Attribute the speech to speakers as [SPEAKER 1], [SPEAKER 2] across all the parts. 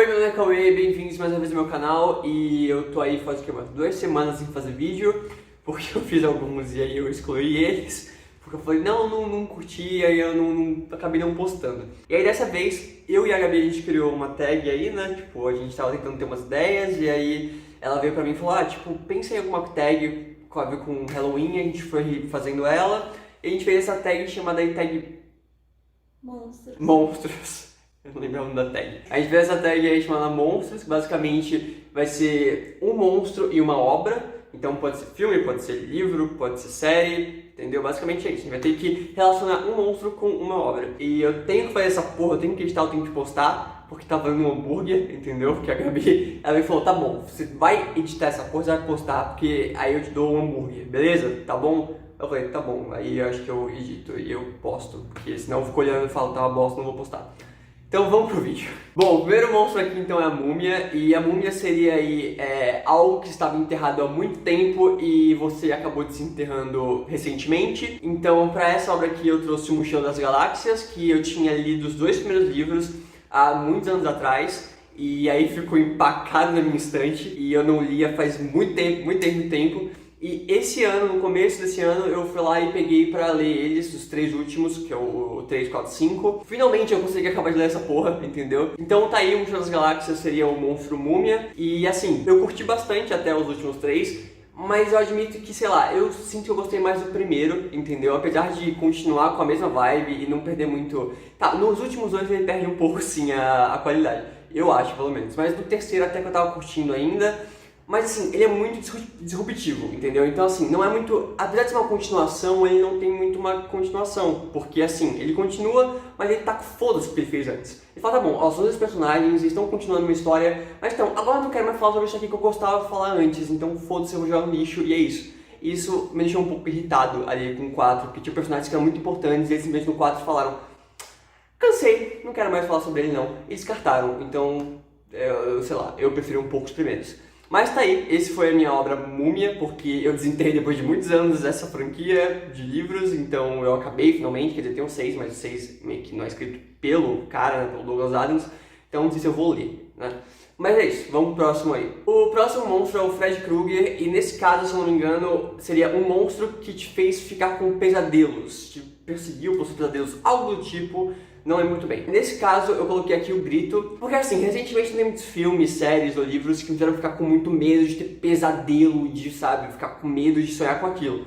[SPEAKER 1] Oi, meu nome é Cauê, bem-vindos mais uma vez ao meu canal. E eu tô aí faz o que, umas 2 semanas sem fazer vídeo, porque eu fiz alguns e aí eu excluí eles, porque eu falei, não curti, e aí eu acabei não postando. E aí dessa vez, eu e a Gabi, a gente criou uma tag aí, né, tipo, a gente tava tentando ter umas ideias, e aí ela veio pra mim e falou, pensa em alguma tag com a ver com Halloween, a gente foi fazendo ela, e a gente fez essa tag chamada aí tag... Monstros. Eu não lembro o nome da tag. A gente fez essa tag aí chamada Monstros, que basicamente vai ser um monstro e uma obra. Então pode ser filme, pode ser livro, pode ser série, entendeu? Basicamente é isso. A gente vai ter que relacionar um monstro com uma obra. E eu tenho que fazer essa porra, eu tenho que editar, eu tenho que postar, porque tá valendo um hambúrguer, entendeu? Porque a Gabi, ela me falou, tá bom, você vai editar essa porra, você vai postar, porque aí eu te dou um hambúrguer, beleza? Tá bom? Eu falei, tá bom, aí eu acho que eu edito e eu posto, porque senão eu fico olhando e falo, tá uma bosta, não vou postar. Então vamos pro vídeo. Bom, o primeiro monstro aqui então é a múmia, e a múmia seria aí algo que estava enterrado há muito tempo e você acabou desenterrando recentemente. Então para essa obra aqui eu trouxe o Mochila das Galáxias, que eu tinha lido os 2 primeiros livros há muitos anos atrás, e aí ficou empacado na minha estante e eu não lia faz muito tempo. E esse ano, no começo desse ano, eu fui lá e peguei pra ler eles, os 3 últimos, que é o 3, 4, 5. Finalmente eu consegui acabar de ler essa porra, entendeu? Então tá aí, o Mochila das Galáxias seria o monstro múmia. E assim, eu curti bastante até os últimos 3, mas eu admito que, sei lá, eu sinto que eu gostei mais do primeiro, entendeu? Apesar de continuar com a mesma vibe e não perder muito... Tá, nos últimos 2 ele perde um pouco, sim, a qualidade. Eu acho, pelo menos. Mas no terceiro até que eu tava curtindo ainda... Mas assim, ele é muito disruptivo, entendeu? Então assim, não é muito... Apesar de ser uma continuação, ele não tem muito uma continuação. Porque assim, ele continua, mas ele tá com foda-se o que ele fez antes. Ele fala, tá bom, ó, são esses personagens, eles estão continuando uma história, mas então, agora eu não quero mais falar sobre isso aqui que eu gostava de falar antes, então foda-se, eu vou jogar no lixo, e é isso. E isso me deixou um pouco irritado ali com o 4, porque tinha personagens que eram muito importantes, e eles simplesmente no 4 falaram, cansei, não quero mais falar sobre ele não. E descartaram, então, sei lá, eu prefiro um pouco os primeiros. Mas tá aí, esse foi a minha obra Múmia, porque eu desenterrei depois de muitos anos essa franquia de livros, então eu acabei finalmente, quer dizer, tem um 6, mas o 6 meio que não é escrito pelo cara, né, pelo Douglas Adams, então não sei se eu vou ler, né. Mas é isso, vamos pro próximo aí. O próximo monstro é o Fred Krueger, e nesse caso, se eu não me engano, seria um monstro que te fez ficar com pesadelos, te perseguiu por seus pesadelos, algo do tipo. Não é muito bem. Nesse caso, eu coloquei aqui o grito, porque assim, recentemente tem muitos filmes, séries ou livros que me fizeram ficar com muito medo de ter pesadelo, de, sabe, ficar com medo de sonhar com aquilo.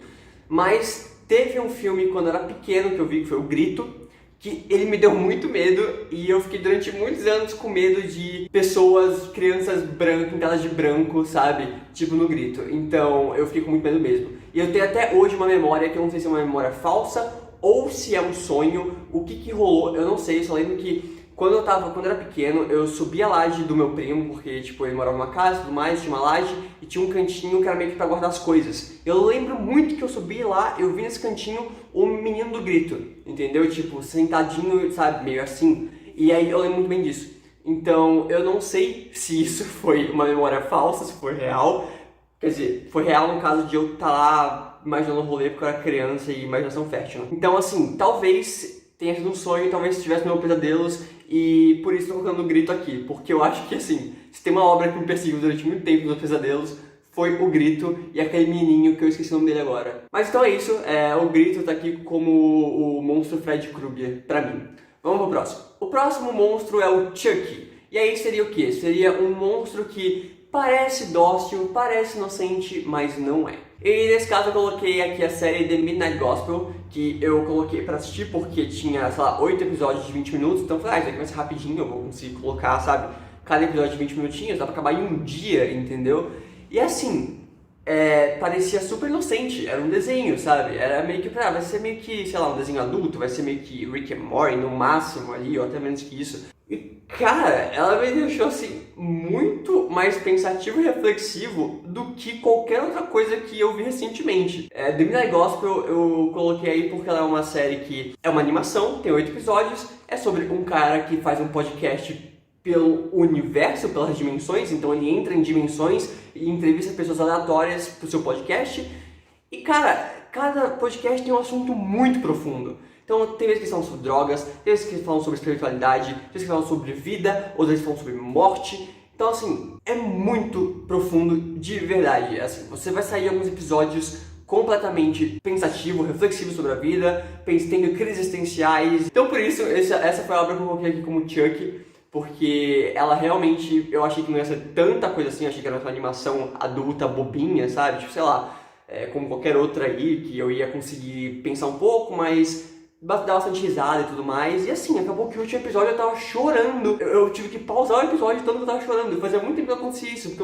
[SPEAKER 1] Mas teve um filme quando eu era pequeno que eu vi, que foi o Grito, que ele me deu muito medo e eu fiquei durante muitos anos com medo de pessoas, crianças brancas, pintadas de branco, sabe? Tipo no Grito. Então eu fiquei com muito medo mesmo. E eu tenho até hoje uma memória que eu não sei se é uma memória falsa ou se é um sonho, o que rolou, eu não sei, eu só lembro que quando eu era pequeno, eu subi a laje do meu primo, porque tipo, ele morava numa casa e tudo mais, tinha uma laje e tinha um cantinho que era meio que pra guardar as coisas. Eu lembro muito que eu subi lá, eu vi nesse cantinho o menino do Grito, entendeu? Tipo, sentadinho, sabe, meio assim. E aí eu lembro muito bem disso. Então, eu não sei se isso foi uma memória falsa, se foi real. Quer dizer, foi real no caso de eu estar lá imaginando o rolê porque eu era criança e imaginação fértil, né? Então assim, talvez tenha sido um sonho, talvez tivesse meus pesadelos e por isso estou colocando o Grito aqui, porque eu acho que assim, se tem uma obra que me perseguiu durante muito tempo nos meus pesadelos, foi o Grito e aquele menininho que eu esqueci o nome dele agora. Mas então é isso, o Grito tá aqui como o monstro Fred Krueger pra mim. Vamos pro próximo. O próximo monstro é o Chucky. E aí seria o quê? Seria um monstro que parece dócil, parece inocente, mas não é. E nesse caso eu coloquei aqui a série The Midnight Gospel, que eu coloquei pra assistir porque tinha, sei lá, 8 episódios de 20 minutos, então eu falei, isso aqui vai ser rapidinho, eu vou conseguir colocar, sabe, cada episódio de 20 minutinhos, dá pra acabar em um dia, entendeu? E assim, parecia super inocente, era um desenho, sabe, era meio que, vai ser meio que, sei lá, um desenho adulto, vai ser meio que Rick and Morty no máximo ali, ou até menos que isso. E, cara, ela me deixou, assim, muito mais pensativo e reflexivo do que qualquer outra coisa que eu vi recentemente. The Midnight Gospel eu coloquei aí porque ela é uma série que é uma animação, tem 8 episódios, é sobre um cara que faz um podcast pelo universo, pelas dimensões, então ele entra em dimensões e entrevista pessoas aleatórias pro seu podcast. E, cara, cada podcast tem um assunto muito profundo. Então tem vezes que eles falam sobre drogas, tem vezes que eles falam sobre espiritualidade, tem vezes que eles falam sobre vida, outras vezes falam sobre morte. Então assim, é muito profundo de verdade. Assim, você vai sair alguns episódios completamente pensativo, reflexivo sobre a vida, tendo crises existenciais. Então por isso, essa foi a obra que eu coloquei aqui como Chuck, porque ela realmente, eu achei que não ia ser tanta coisa assim, eu achei que era uma animação adulta bobinha, sabe? Tipo, sei lá, como qualquer outra aí, que eu ia conseguir pensar um pouco, mas dar bastante risada e tudo mais. E assim, acabou que o último episódio eu tava chorando. Eu tive que pausar o episódio tanto que eu tava chorando. Fazia muito tempo que não acontecia isso, porque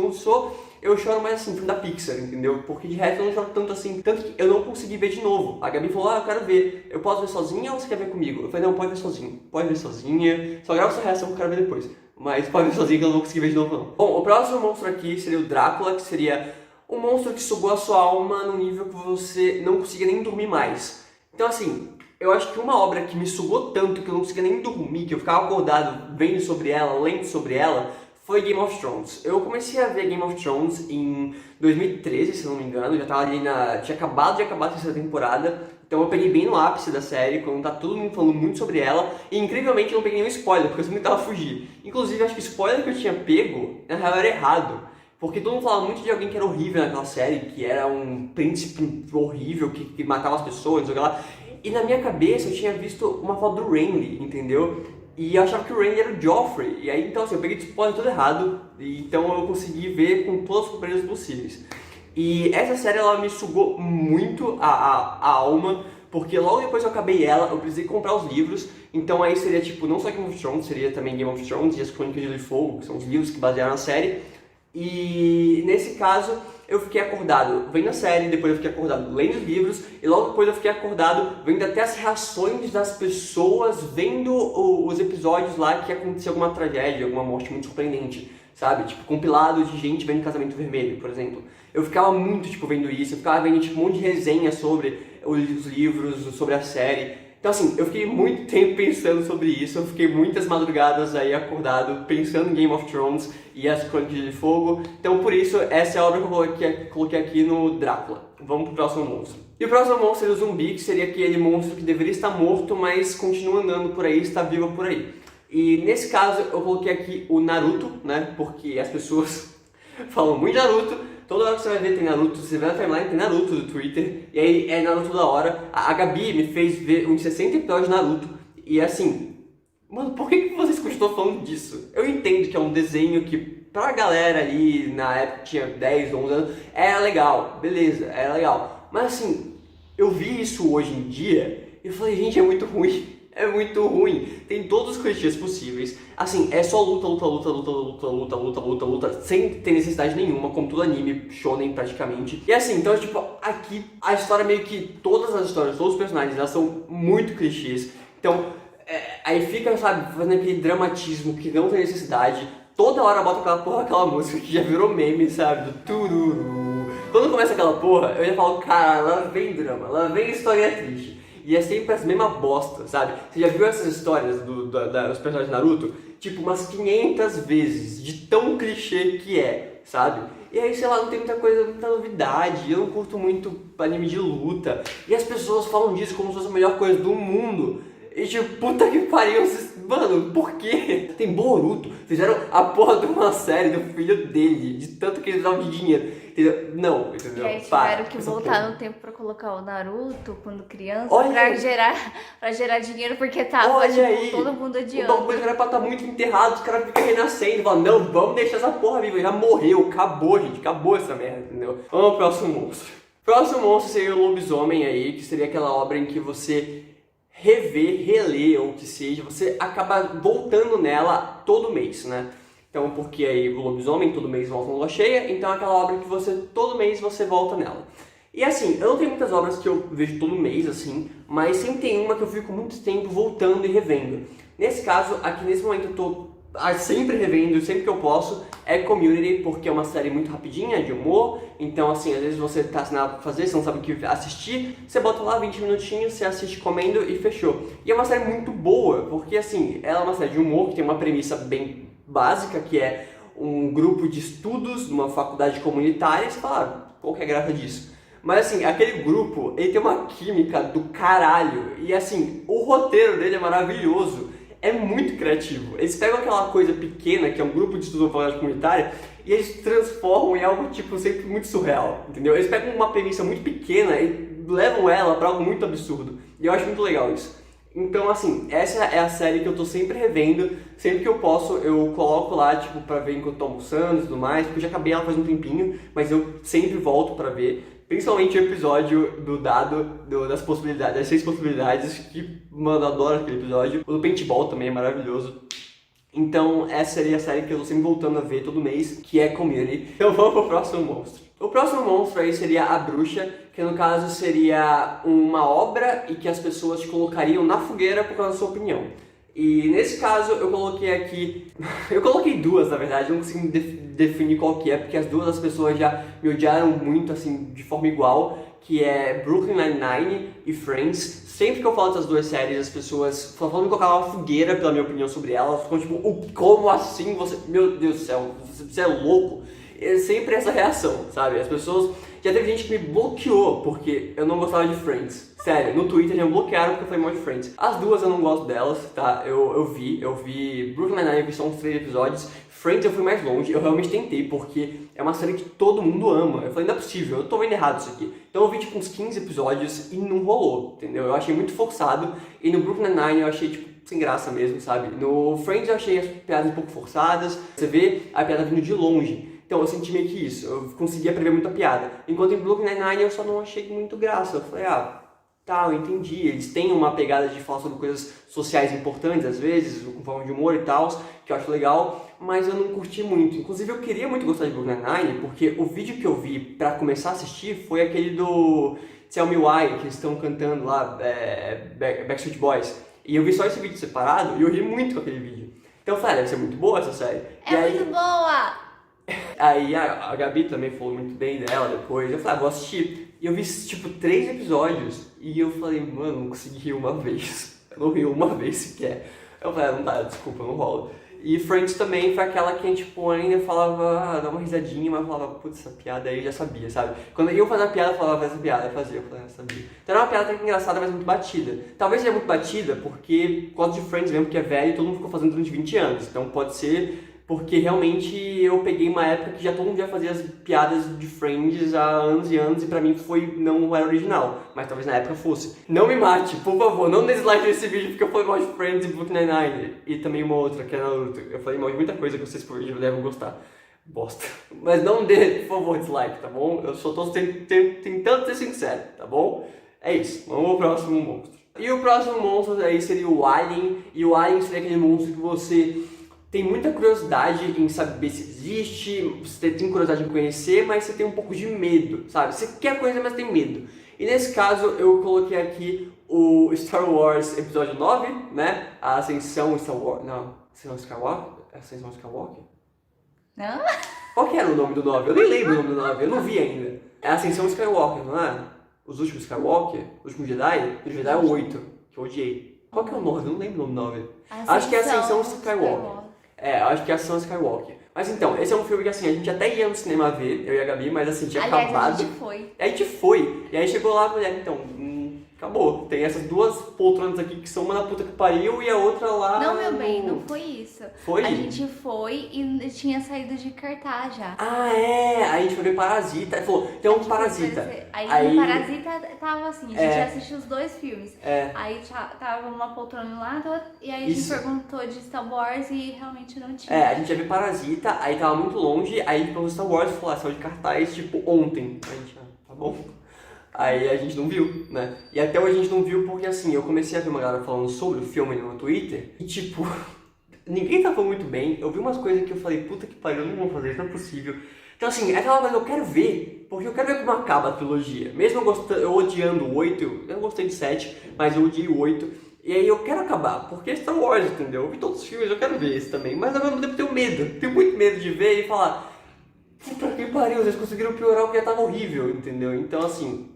[SPEAKER 1] eu choro mais assim, filme da Pixar, entendeu? Porque de resto eu não choro tanto assim. Tanto que eu não consegui ver de novo. A Gabi falou, eu quero ver. Eu posso ver sozinha ou você quer ver comigo? Eu falei, não, pode ver sozinho. Pode ver sozinha. Só grava sua reação que eu quero ver depois. Mas pode ver sozinho que eu não consegui ver de novo não. Bom, o próximo monstro aqui seria o Drácula, que seria um monstro que sugou a sua alma num nível que você não conseguia nem dormir mais. Então assim, eu acho que uma obra que me sugou tanto que eu não conseguia nem dormir, que eu ficava acordado vendo sobre ela, lendo sobre ela, foi Game of Thrones. Eu comecei a ver Game of Thrones em 2013, se não me engano, já tava ali tinha acabado de acabar a terceira temporada, então eu peguei bem no ápice da série, quando tá todo mundo falando muito sobre ela, e incrivelmente eu não peguei nenhum spoiler, porque eu sempre tentava fugir. Inclusive, acho que o spoiler que eu tinha pego, na real, era errado. Porque todo mundo falava muito de alguém que era horrível naquela série, que era um príncipe horrível, que matava as pessoas, não sei o que lá. E na minha cabeça eu tinha visto uma foto do Renly, entendeu? E eu achava que o Renly era o Joffrey. E aí então assim, eu peguei de spoiler tudo errado, e então eu consegui ver com todas as surpresas possíveis. E essa série ela me sugou muito a alma, porque logo depois que eu acabei ela, eu precisei comprar os livros. Então aí seria tipo, não só Game of Thrones, seria também Game of Thrones e as Crônicas de Gelo e Fogo, que são os livros que basearam na série. E nesse caso eu fiquei acordado vendo a série, depois eu fiquei acordado lendo os livros e logo depois eu fiquei acordado vendo até as reações das pessoas vendo os episódios lá que acontecia alguma tragédia, alguma morte muito surpreendente, sabe? Tipo, compilado de gente vendo Casamento Vermelho, por exemplo. Eu ficava muito, tipo, vendo isso, eu ficava vendo, tipo, um monte de resenha sobre os livros, sobre a série. Então assim, eu fiquei muito tempo pensando sobre isso, eu fiquei muitas madrugadas aí acordado pensando em Game of Thrones e as Crônicas de Fogo. Então por isso, essa é a obra que eu coloquei aqui no Drácula. Vamos pro próximo monstro. E o próximo monstro seria o zumbi, que seria aquele monstro que deveria estar morto, mas continua andando por aí, está vivo por aí. E nesse caso eu coloquei aqui o Naruto, né, porque as pessoas falam muito de Naruto. Toda hora que você vai ver tem Naruto, você vê na timeline tem Naruto do Twitter, e aí é Naruto da hora. A Gabi me fez ver uns 60 episódios de Naruto, e assim, mano, por que vocês continuam falando disso? Eu entendo que é um desenho que pra galera ali, na época que tinha 10, 11 anos, era legal, beleza, era legal. Mas assim, eu vi isso hoje em dia, e eu falei, gente, é muito ruim. É muito ruim, tem todos os clichês possíveis. Assim, é só luta, luta, luta, luta, luta, luta, luta, luta, luta, sem ter necessidade nenhuma, como todo anime shonen praticamente. E assim, então tipo, aqui a história meio que, todas as histórias, todos os personagens, elas são muito clichês. Então, aí fica, sabe, fazendo aquele dramatismo que não tem necessidade. Toda hora bota aquela música que já virou meme, sabe, do tururu. Quando começa aquela porra, eu já falo, cara, lá vem drama, lá vem história triste. E é sempre as mesmas bosta, sabe? Você já viu essas histórias dos personagens de Naruto? Tipo, umas 500 vezes, de tão clichê que é, sabe? E aí, sei lá, não tem muita coisa, muita novidade, eu não curto muito anime de luta. E as pessoas falam disso como se fosse a melhor coisa do mundo. E tipo, puta que pariu, mano, por quê? Tem Boruto, fizeram a porra de uma série do filho dele, de tanto que eles davam de dinheiro, entendeu? Não, entendeu?
[SPEAKER 2] E aí tiveram que voltar no tempo pra colocar o Naruto quando criança, pra gerar dinheiro, porque tava, tipo,
[SPEAKER 1] aí,
[SPEAKER 2] todo mundo adiando.
[SPEAKER 1] O bagulho era pra estar muito enterrado, os caras ficam renascendo, falam, não, vamos deixar essa porra viva, já morreu, acabou, gente, acabou essa merda, entendeu? Vamos pro próximo monstro. O próximo monstro seria o lobisomem aí, que seria aquela obra em que você rever, reler ou o que seja, você acaba voltando nela todo mês, né? Então, porque aí o lobisomem todo mês volta na lua cheia, então é aquela obra que você, todo mês você volta nela. E assim, eu não tenho muitas obras que eu vejo todo mês, assim, mas sempre tem uma que eu fico muito tempo voltando e revendo. Nesse caso, aqui nesse momento eu tô sempre revendo, sempre que eu posso, é Community, porque é uma série muito rapidinha, de humor, então assim, às vezes você tá sem nada pra fazer, você não sabe o que assistir, você bota lá 20 minutinhos, você assiste comendo e fechou. E é uma série muito boa, porque assim, ela é uma série de humor que tem uma premissa bem básica, que é um grupo de estudos numa faculdade comunitária, e você fala, qual que é a graça disso? Mas assim, aquele grupo, ele tem uma química do caralho. E assim, o roteiro dele é maravilhoso. É muito criativo. Eles pegam aquela coisa pequena, que é um grupo de estudo de comunitária, e eles transformam em algo, tipo, sempre muito surreal, entendeu? Eles pegam uma premissa muito pequena e levam ela pra algo muito absurdo. E eu acho muito legal isso. Então, assim, essa é a série que eu tô sempre revendo. Sempre que eu posso, eu coloco lá, tipo, pra ver enquanto eu tô almoçando e tudo mais, porque eu já acabei ela faz um tempinho, mas eu sempre volto pra ver. Principalmente o episódio do dado, das possibilidades, das 6 possibilidades, que, mano, eu adoro aquele episódio. O do paintball também é maravilhoso. Então, essa seria a série que eu tô sempre voltando a ver todo mês, que é Community. Então vamos pro próximo monstro. O próximo monstro aí seria a bruxa, que no caso seria uma obra e que as pessoas te colocariam na fogueira por causa da sua opinião. E nesse caso eu coloquei aqui, eu coloquei duas na verdade, não consigo definir qual que é, porque as duas as pessoas já me odiaram muito assim, de forma igual, que é Brooklyn Nine-Nine e Friends. Sempre que eu falo dessas duas séries, as pessoas só falam me colocar uma fogueira pela minha opinião sobre elas, ficam tipo, como assim você, meu Deus do céu, você é louco? É sempre essa reação, sabe? As pessoas, já teve gente que me bloqueou porque eu não gostava de Friends. Sério, no Twitter já me bloquearam porque eu falei mal de Friends. As duas eu não gosto delas, tá? Eu vi Brooklyn Nine-Nine, que são uns 3 episódios. Friends eu fui mais longe, eu realmente tentei, porque é uma série que todo mundo ama. Eu falei, não é possível, eu tô vendo errado isso aqui. Então eu vi tipo uns 15 episódios e não rolou, entendeu? Eu achei muito forçado. E no Brooklyn Nine-Nine eu achei tipo sem graça mesmo, sabe? No Friends eu achei as piadas um pouco forçadas. Você vê a piada vindo de longe. Então eu senti meio que isso, eu conseguia prever muita piada. Enquanto em Brooklyn Nine-Nine eu só não achei muito graça. Eu falei, tá, eu entendi. Eles têm uma pegada de falar sobre coisas sociais importantes, às vezes, com forma de humor e tal, que eu acho legal, mas eu não curti muito. Inclusive eu queria muito gostar de Brooklyn Nine-Nine, porque o vídeo que eu vi pra começar a assistir foi aquele do Tell Me Why, que eles estão cantando lá, Backstreet Boys. E eu vi só esse vídeo separado e eu ri muito com aquele vídeo. Então eu falei, deve ser muito boa essa série.
[SPEAKER 2] Muito boa!
[SPEAKER 1] Aí a Gabi também falou muito bem dela depois. Eu falei, vou assistir. E eu vi tipo 3 episódios e eu falei, mano, não consegui rir uma vez. Eu não ri uma vez sequer. Eu falei, não dá, desculpa, não rola. E Friends também foi aquela que tipo, ainda falava, dá uma risadinha, mas falava, putz, essa piada aí eu já sabia, sabe? Quando eu fazia a piada, eu falava essa piada, eu falei, sabia. Então era uma piada até engraçada, mas muito batida. Talvez seja muito batida porque, por causa de Friends mesmo, que é velho e todo mundo ficou fazendo durante 20 anos. Então pode ser porque realmente eu peguei uma época que já todo mundo já fazia as piadas de Friends há anos e anos e pra mim não era original, mas talvez na época fosse. Não me mate, por favor, não dê dislike nesse vídeo porque eu falei mal de Friends e Brooklyn Nine-Nine e também uma outra que é Naruto. Eu falei mal de muita coisa que vocês por vídeo devem gostar. Bosta. Mas não dê, por favor, dislike, tá bom? Eu só tô tentando ser sincero, tá bom? É isso, vamos pro próximo monstro. E o próximo monstro aí seria o Alien, e o Alien seria aquele monstro que você tem muita curiosidade em saber se existe, você tem curiosidade em conhecer, mas você tem um pouco de medo, sabe? Você quer conhecer, mas tem medo. E nesse caso eu coloquei aqui o Star Wars Episódio 9, né? A Ascensão Star Wars... Não, Ascensão Skywalker? Ascensão Skywalker?
[SPEAKER 2] Não?
[SPEAKER 1] Qual que era o nome do 9? Eu nem lembro o nome do 9, eu não vi ainda. É Ascensão Skywalker, não é? Os Últimos Skywalker? Os Últimos Jedi? O Jedi é o 8, que eu odiei. Qual que é o 9? Eu não lembro o nome do 9. Acho que é Ascensão Skywalker. Acho que é Ascensão Skywalker. Mas então, esse é um filme que assim, a gente até ia no cinema ver, eu e a Gabi, mas assim, tinha acabado.
[SPEAKER 2] A gente foi.
[SPEAKER 1] A gente foi. E aí chegou lá a mulher, então, acabou. Tem essas duas poltronas aqui que são uma na puta que pariu e a outra lá...
[SPEAKER 2] Não, meu bem, não foi isso.
[SPEAKER 1] Foi?
[SPEAKER 2] A gente foi e tinha saído de cartaz já.
[SPEAKER 1] Aí a gente foi ver Parasita. Ele falou, tem um Parasita.
[SPEAKER 2] Aí no Parasita tava assim, a gente assistiu os 2 filmes. Aí tava uma poltrona lá e aí a gente perguntou de Star Wars e realmente não tinha.
[SPEAKER 1] A gente ia ver Parasita, aí tava muito longe, aí a gente falou Star Wars e falou, saiu de cartaz tipo ontem. A gente, tá bom. Aí a gente não viu, né? E até hoje a gente não viu porque assim, eu comecei a ver uma galera falando sobre o filme no Twitter e tipo, ninguém tava muito bem. Eu vi umas coisas que eu falei, puta que pariu, eu não vou fazer isso, não é possível. Então assim, é aquela coisa que eu quero ver, porque eu quero ver como acaba a trilogia. Mesmo eu odiando o 8, eu não gostei de 7, mas eu odiei o 8. E aí eu quero acabar, porque é Star Wars, entendeu? Eu vi todos os filmes, eu quero ver esse também. Mas ao mesmo tempo tenho medo, tenho muito medo de ver e falar, puta que pariu, eles conseguiram piorar o que já tava horrível, entendeu? Então assim...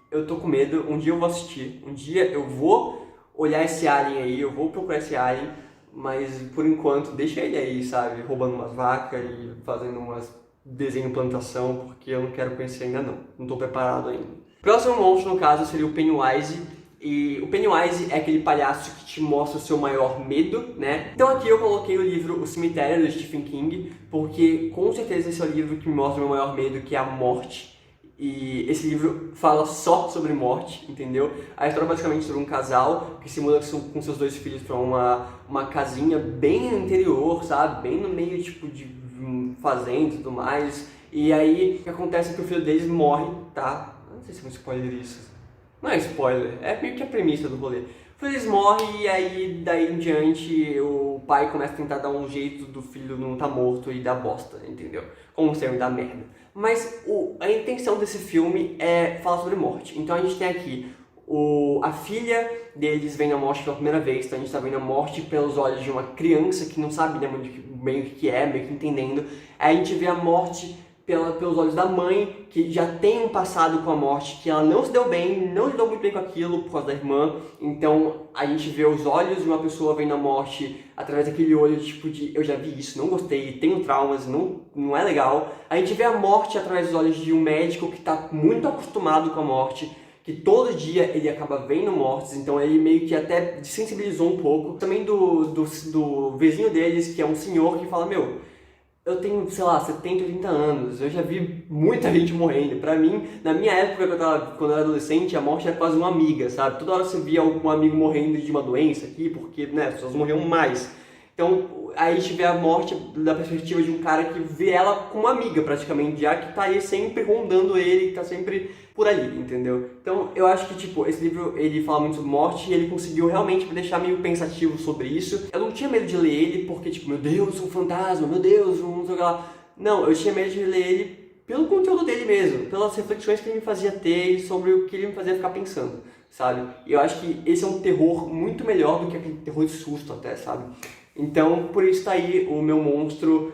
[SPEAKER 1] Eu tô com medo, um dia eu vou assistir, um dia eu vou olhar esse alien aí, eu vou procurar esse alien, mas por enquanto deixa ele aí, sabe, roubando umas vacas e fazendo umas desenho plantação, porque eu não quero conhecer ainda não. Não tô preparado ainda. Próximo monstro, no caso, seria o Pennywise. E o Pennywise é aquele palhaço que te mostra o seu maior medo, né? Então aqui eu coloquei o livro O Cemitério, do Stephen King, porque com certeza esse é o livro que me mostra o meu maior medo, que é a morte. E esse livro fala só sobre morte, entendeu? A história é basicamente sobre um casal que se muda com seus 2 filhos para uma casinha bem no interior, sabe? Bem no meio, tipo, de fazenda e tudo mais. E aí, o que acontece é que o filho deles morre, tá? Não sei se é um spoiler isso. Não é spoiler, é meio que a premissa do rolê. O filho deles morre e aí, daí em diante, o pai começa a tentar dar um jeito do filho não estar morto e dar bosta, entendeu? Como sempre, dar merda. Mas a intenção desse filme é falar sobre morte. Então a gente tem aqui a filha deles vendo a morte pela primeira vez, então a gente está vendo a morte pelos olhos de uma criança que não sabe, né, bem o que é, meio que entendendo. Aí a gente vê a morte pelos olhos da mãe, que já tem um passado com a morte, que ela não se deu bem, não lidou muito bem com aquilo por causa da irmã. Então a gente vê os olhos de uma pessoa vendo a morte através daquele olho tipo de eu já vi isso, não gostei, tenho traumas, não é legal. A gente vê a morte através dos olhos de um médico que está muito acostumado com a morte, que todo dia ele acaba vendo mortes, então ele meio que até sensibilizou um pouco. Também do vizinho deles, que é um senhor que fala, meu, eu tenho, sei lá, 70, 80 anos, eu já vi muita gente morrendo. Pra mim, na minha época, quando eu era adolescente, a morte era quase uma amiga, sabe? Toda hora você via algum amigo morrendo de uma doença aqui, porque, né, as pessoas morriam mais. Então, aí a gente vê a morte da perspectiva de um cara que vê ela como uma amiga, praticamente, já que tá aí sempre rondando ele, que tá sempre por ali, entendeu? Então, eu acho que, tipo, esse livro, ele fala muito sobre morte e ele conseguiu realmente me deixar meio pensativo sobre isso. Eu não tinha medo de ler ele porque, tipo, meu Deus, um fantasma, meu Deus, não sei o que lá. Não, eu tinha medo de ler ele pelo conteúdo dele mesmo, pelas reflexões que ele me fazia ter e sobre o que ele me fazia ficar pensando, sabe? E eu acho que esse é um terror muito melhor do que aquele terror de susto até, sabe? Então, por isso tá aí o meu monstro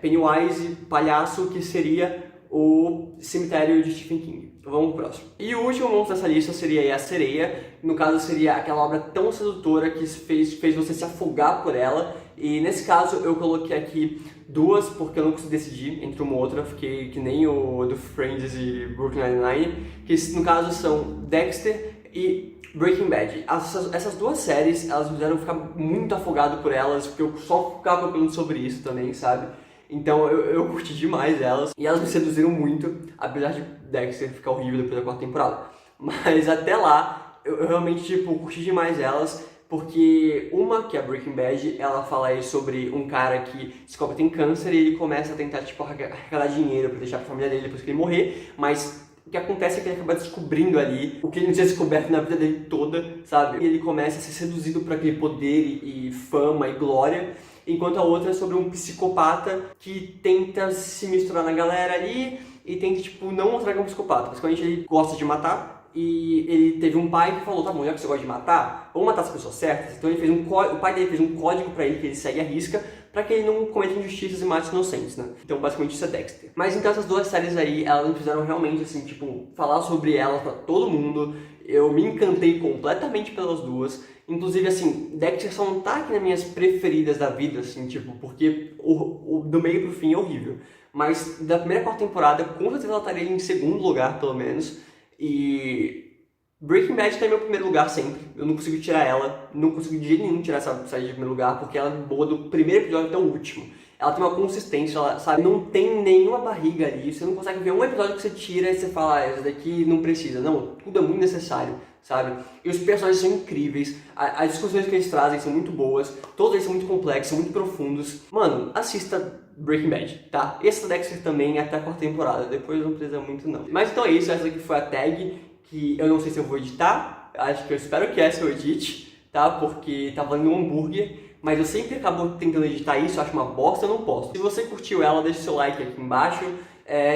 [SPEAKER 1] Pennywise, palhaço, que seria o Cemitério de Stephen King. Vamos pro próximo. E o último monstro dessa lista seria a sereia. No caso, seria aquela obra tão sedutora que fez você se afogar por ela. E nesse caso, eu coloquei aqui 2, porque eu não consegui decidir entre uma ou outra. Fiquei que nem o do Friends e Brooklyn Nine-Nine, que no caso são Dexter e Breaking Bad. Essas 2 séries, elas me fizeram ficar muito afogado por elas, porque eu só ficava procurando sobre isso também, sabe? Então eu curti demais elas, e elas me seduziram muito, apesar de Dexter ficar horrível depois da 4ª temporada. Mas até lá, eu realmente, tipo, curti demais elas, porque uma, que é a Breaking Bad, ela fala aí sobre um cara que descobre que tem câncer e ele começa a tentar, tipo, arrecadar dinheiro pra deixar pra família dele depois que ele morrer, mas o que acontece é que ele acaba descobrindo ali o que ele não tinha descoberto na vida dele toda, sabe? E ele começa a ser seduzido por aquele poder e fama e glória, enquanto a outra é sobre um psicopata que tenta se misturar na galera ali e tenta, tipo, não mostrar que é um psicopata. Basicamente, ele gosta de matar e ele teve um pai que falou, tá bom, já que você gosta de matar, vamos matar as pessoas certas. Então ele fez o pai dele fez um código pra ele que ele segue à risca pra que ele não cometa injustiças e mate inocentes, né? Então, basicamente, isso é Dexter. Mas então essas 2 séries aí, elas me fizeram realmente, assim, tipo, falar sobre elas pra todo mundo. Eu me encantei completamente pelas 2. Inclusive, assim, Dexter só não tá aqui nas minhas preferidas da vida, assim, tipo, porque do meio pro fim é horrível. Mas da primeira 4ª temporada, com certeza ela estaria em 2º lugar, pelo menos. E Breaking Bad tá em meu primeiro lugar sempre. Eu não consigo tirar ela, não consigo de jeito nenhum tirar essa série de primeiro lugar, porque ela é boa do primeiro episódio até o último. Ela tem uma consistência, ela, sabe, não tem nenhuma barriga ali, você não consegue ver um episódio que você tira e você fala, esse daqui não precisa. Não, tudo é muito necessário, sabe? E os personagens são incríveis, as discussões que eles trazem são muito boas, todos eles são muito complexos, são muito profundos. Mano, assista Breaking Bad, tá? Esse Dexter também até a 4ª temporada, depois não precisa muito não. Mas então é isso, essa daqui foi a tag, que eu não sei se eu vou editar, acho que eu espero que essa eu edite, tá? Porque tá valendo um hambúrguer. Mas eu sempre acabo tentando editar isso, eu acho uma bosta, eu não posso. Se você curtiu ela, deixa seu like aqui embaixo.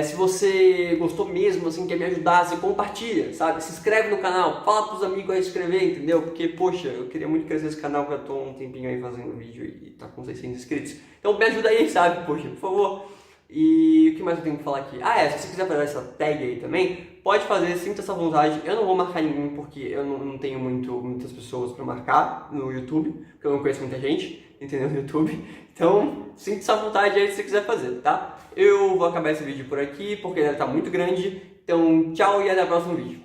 [SPEAKER 1] Se você gostou mesmo, assim, quer me ajudar, você compartilha, sabe? Se inscreve no canal, fala pros amigos aí se inscrever, entendeu? Porque, poxa, eu queria muito crescer esse canal, porque eu tô um tempinho aí fazendo vídeo e tá com 600 inscritos. Então me ajuda aí, sabe? Poxa, por favor. E o que mais eu tenho que falar aqui? Se você quiser fazer essa tag aí também, pode fazer, sinta essa vontade. Eu não vou marcar ninguém porque eu não tenho muitas pessoas pra marcar no YouTube, porque eu não conheço muita gente, entendeu, no YouTube. Então, sinta essa vontade aí se você quiser fazer, tá? Eu vou acabar esse vídeo por aqui, porque ele tá muito grande. Então, tchau e até o próximo vídeo.